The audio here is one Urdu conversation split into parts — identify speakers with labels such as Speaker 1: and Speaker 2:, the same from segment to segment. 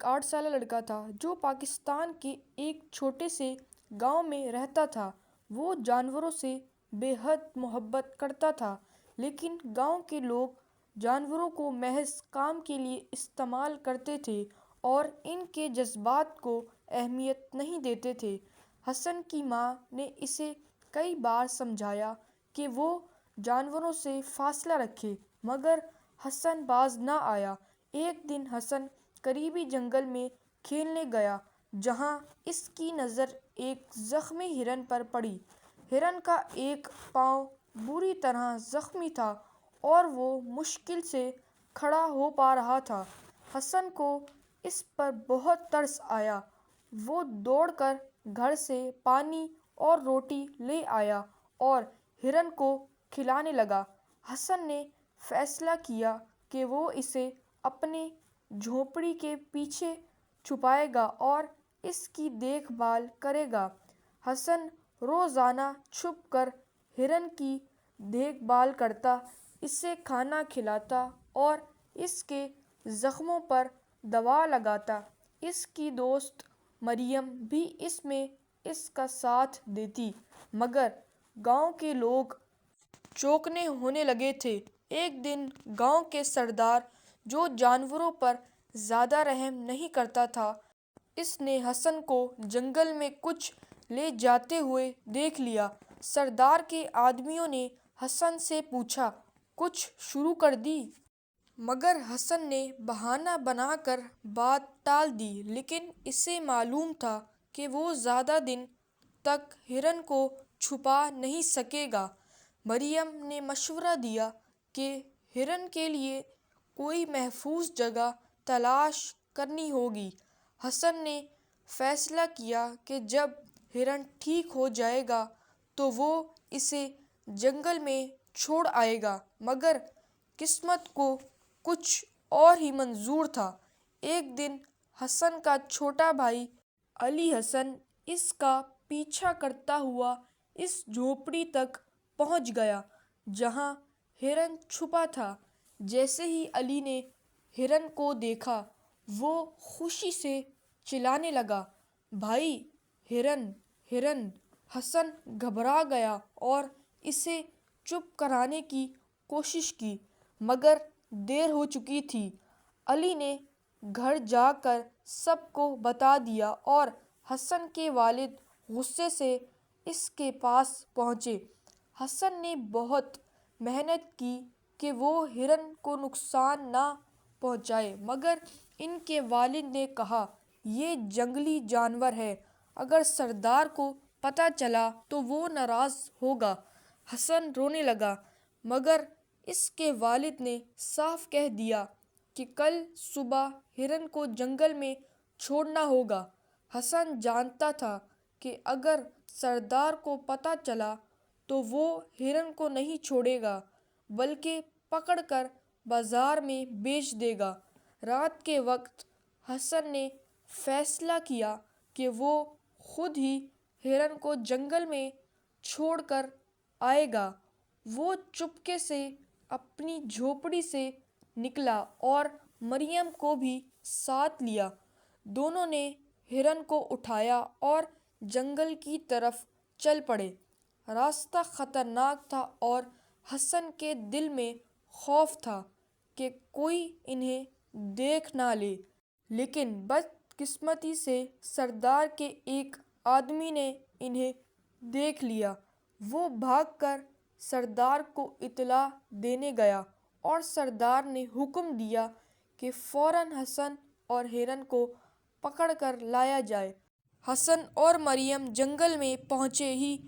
Speaker 1: ایک 8 سالہ لڑکا تھا جو پاکستان کے ایک چھوٹے سے گاؤں میں رہتا تھا۔ وہ جانوروں سے بے حد محبت کرتا تھا، لیکن گاؤں کے لوگ جانوروں کو محض کام کے لیے استعمال کرتے تھے اور ان کے جذبات کو اہمیت نہیں دیتے تھے۔ حسن کی ماں نے اسے کئی بار سمجھایا کہ وہ جانوروں سے فاصلہ رکھے، مگر حسن باز نہ آیا۔ ایک دن حسن قریبی جنگل میں کھیلنے گیا، جہاں اس کی نظر ایک زخمی ہرن پر پڑی۔ ہرن کا ایک پاؤں بری طرح زخمی تھا اور وہ مشکل سے کھڑا ہو پا رہا تھا۔ حسن کو اس پر بہت ترس آیا۔ وہ دوڑ کر گھر سے پانی اور روٹی لے آیا اور ہرن کو کھلانے لگا۔ حسن نے فیصلہ کیا کہ وہ اسے اپنے جھونپڑی کے پیچھے چھپائے گا اور اس کی دیکھ بھال کرے گا۔ حسن روزانہ چھپ کر ہرن کی دیکھ بھال کرتا، اسے کھانا کھلاتا اور اس کے زخموں پر دوا لگاتا۔ اس کی دوست مریم بھی اس میں اس کا ساتھ دیتی، مگر گاؤں کے لوگ چوکنے ہونے لگے تھے۔ ایک دن گاؤں کے سردار، جو جانوروں پر زیادہ رحم نہیں کرتا تھا، اس نے حسن کو جنگل میں کچھ لے جاتے ہوئے دیکھ لیا۔ سردار کے آدمیوں نے حسن سے پوچھا، "کچھ شروع کر دی؟" مگر حسن نے بہانہ بنا کر بات ٹال دی، لیکن اسے معلوم تھا کہ وہ زیادہ دن تک ہرن کو چھپا نہیں سکے گا۔ مریم نے مشورہ دیا کہ ہرن کے لیے کوئی محفوظ جگہ تلاش کرنی ہوگی۔ حسن نے فیصلہ کیا کہ جب ہرن ٹھیک ہو جائے گا تو وہ اسے جنگل میں چھوڑ آئے گا، مگر قسمت کو کچھ اور ہی منظور تھا۔ ایک دن حسن کا چھوٹا بھائی علی حسن اس کا پیچھا کرتا ہوا اس جھونپڑی تک پہنچ گیا جہاں ہرن چھپا تھا۔ جیسے ہی علی نے ہرن کو دیکھا، وہ خوشی سے چلانے لگا، "بھائی، ہرن، ہرن!" حسن گھبرا گیا اور اسے چپ کرانے کی کوشش کی، مگر دیر ہو چکی تھی۔ علی نے گھر جا کر سب کو بتا دیا اور حسن کے والد غصے سے اس کے پاس پہنچے۔ حسن نے بہت محنت کی کہ وہ ہرن کو نقصان نہ پہنچائے، مگر ان کے والد نے کہا، "یہ جنگلی جانور ہے، اگر سردار کو پتہ چلا تو وہ ناراض ہوگا۔" حسن رونے لگا، مگر اس کے والد نے صاف کہہ دیا کہ کل صبح ہرن کو جنگل میں چھوڑنا ہوگا۔ حسن جانتا تھا کہ اگر سردار کو پتہ چلا تو وہ ہرن کو نہیں چھوڑے گا، بلکہ پکڑ کر بازار میں بیچ دے گا۔ رات کے وقت حسن نے فیصلہ کیا کہ وہ خود ہی ہرن کو جنگل میں چھوڑ کر آئے گا۔ وہ چپکے سے اپنی جھونپڑی سے نکلا اور مریم کو بھی ساتھ لیا۔ دونوں نے ہرن کو اٹھایا اور جنگل کی طرف چل پڑے۔ راستہ خطرناک تھا اور حسن کے دل میں خوف تھا کہ کوئی انہیں دیکھ نہ لے، لیکن بدقسمتی سے سردار کے ایک آدمی نے انہیں دیکھ لیا۔ وہ بھاگ کر سردار کو اطلاع دینے گیا اور سردار نے حکم دیا کہ فوراً حسن اور ہرن کو پکڑ کر لایا جائے۔ حسن اور مریم جنگل میں پہنچے ہی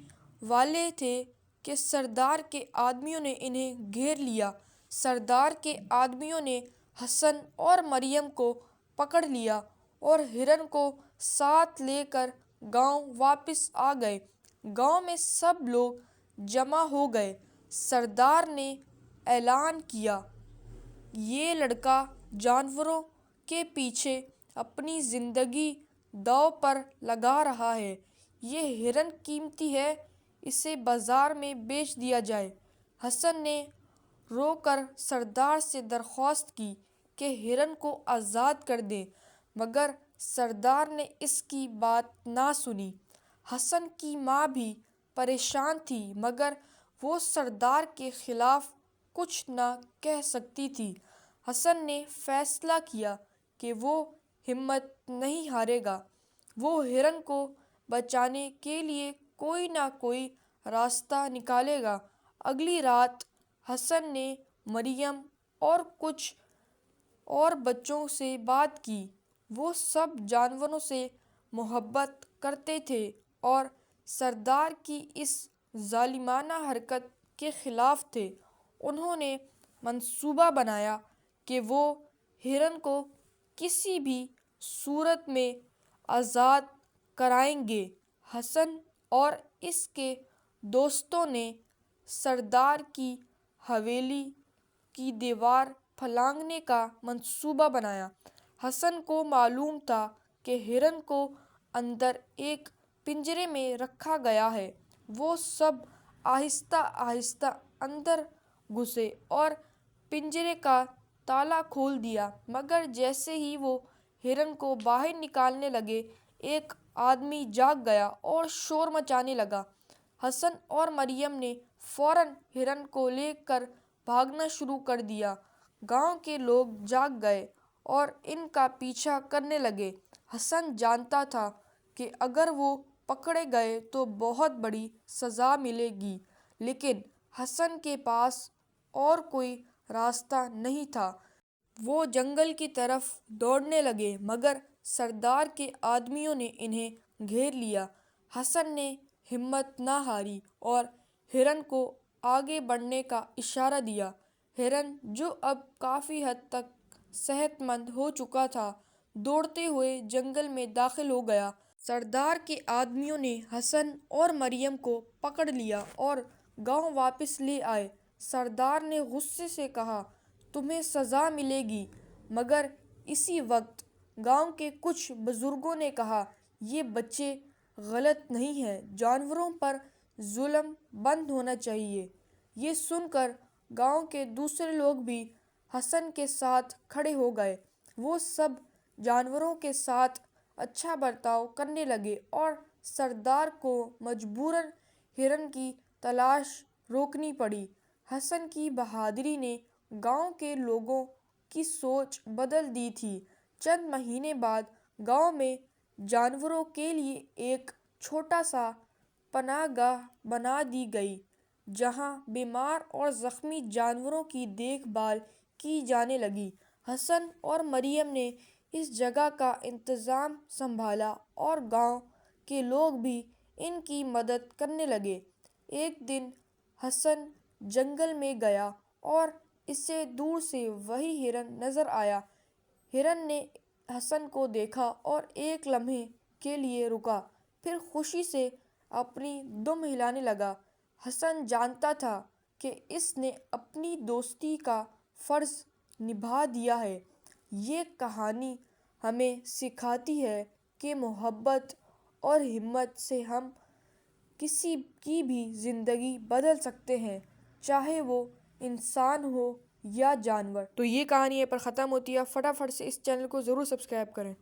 Speaker 1: والے تھے کہ سردار کے آدمیوں نے انہیں گھیر لیا۔ سردار کے آدمیوں نے حسن اور مریم کو پکڑ لیا اور ہرن کو ساتھ لے کر گاؤں واپس آ گئے۔ گاؤں میں سب لوگ جمع ہو گئے۔ سردار نے اعلان کیا، "یہ لڑکا جانوروں کے پیچھے اپنی زندگی داؤ پر لگا رہا ہے۔ یہ ہرن قیمتی ہے، اسے بازار میں بیچ دیا جائے۔" حسن نے رو کر سردار سے درخواست کی کہ ہرن کو آزاد کر دیں، مگر سردار نے اس کی بات نہ سنی۔ حسن کی ماں بھی پریشان تھی مگر وہ سردار کے خلاف کچھ نہ کہہ سکتی تھی۔ حسن نے فیصلہ کیا کہ وہ ہمت نہیں ہارے گا، وہ ہرن کو بچانے کے لیے کوئی نہ کوئی راستہ نکالے گا۔ اگلی رات حسن نے مریم اور کچھ اور بچوں سے بات کی۔ وہ سب جانوروں سے محبت کرتے تھے اور سردار کی اس ظالمانہ حرکت کے خلاف تھے۔ انہوں نے منصوبہ بنایا کہ وہ ہرن کو کسی بھی صورت میں آزاد کرائیں گے۔ حسن اور اس کے دوستوں نے سردار کی حویلی کی دیوار پھلانگنے کا منصوبہ بنایا۔ حسن کو معلوم تھا کہ ہرن کو اندر ایک پنجرے میں رکھا گیا ہے۔ وہ سب آہستہ آہستہ اندر گھسے اور پنجرے کا تالا کھول دیا، مگر جیسے ہی وہ ہرن کو باہر نکالنے لگے، ایک آدمی جاگ گیا اور شور مچانے لگا۔ حسن اور مریم نے فوراً ہرن کو لے کر بھاگنا شروع کر دیا۔ گاؤں کے لوگ جاگ گئے اور ان کا پیچھا کرنے لگے۔ حسن جانتا تھا کہ اگر وہ پکڑے گئے تو بہت بڑی سزا ملے گی، لیکن حسن کے پاس اور کوئی راستہ نہیں تھا۔ وہ جنگل کی طرف دوڑنے لگے مگر سردار کے آدمیوں نے انہیں گھیر لیا۔ حسن نے ہمت نہ ہاری اور ہرن کو آگے بڑھنے کا اشارہ دیا۔ ہرن، جو اب کافی حد تک صحت مند ہو چکا تھا، دوڑتے ہوئے جنگل میں داخل ہو گیا۔ سردار کے آدمیوں نے حسن اور مریم کو پکڑ لیا اور گاؤں واپس لے آئے۔ سردار نے غصے سے کہا، تمہیں سزا ملے گی، مگر اسی وقت گاؤں کے کچھ بزرگوں نے کہا، یہ بچے غلط نہیں ہیں، جانوروں پر ظلم بند ہونا چاہیے۔ یہ سن کر گاؤں کے دوسرے لوگ بھی حسن کے ساتھ کھڑے ہو گئے۔ وہ سب جانوروں کے ساتھ اچھا برتاؤ کرنے لگے اور سردار کو مجبوراً ہرن کی تلاش روکنی پڑی۔ حسن کی بہادری نے گاؤں کے لوگوں کی سوچ بدل دی تھی۔ چند مہینے بعد گاؤں میں جانوروں کے لیے ایک چھوٹا سا پناہ گاہ بنا دی گئی، جہاں بیمار اور زخمی جانوروں کی دیکھ بھال کی جانے لگی۔ حسن اور مریم نے اس جگہ کا انتظام سنبھالا اور گاؤں کے لوگ بھی ان کی مدد کرنے لگے۔ ایک دن حسن جنگل میں گیا اور اسے دور سے وہی ہرن نظر آیا۔ ہرن نے حسن کو دیکھا اور ایک لمحے کے لیے رکا، پھر خوشی سے اپنی دم ہلانے لگا۔ حسن جانتا تھا کہ اس نے اپنی دوستی کا فرض نبھا دیا ہے۔ یہ کہانی ہمیں سکھاتی ہے کہ محبت اور ہمت سے ہم کسی کی بھی زندگی بدل سکتے ہیں، چاہے وہ انسان ہو یا جانور۔ تو یہ کہانی یہیں پر ختم ہوتی ہے۔ فٹافٹ سے اس چینل کو ضرور سبسکرائب کریں۔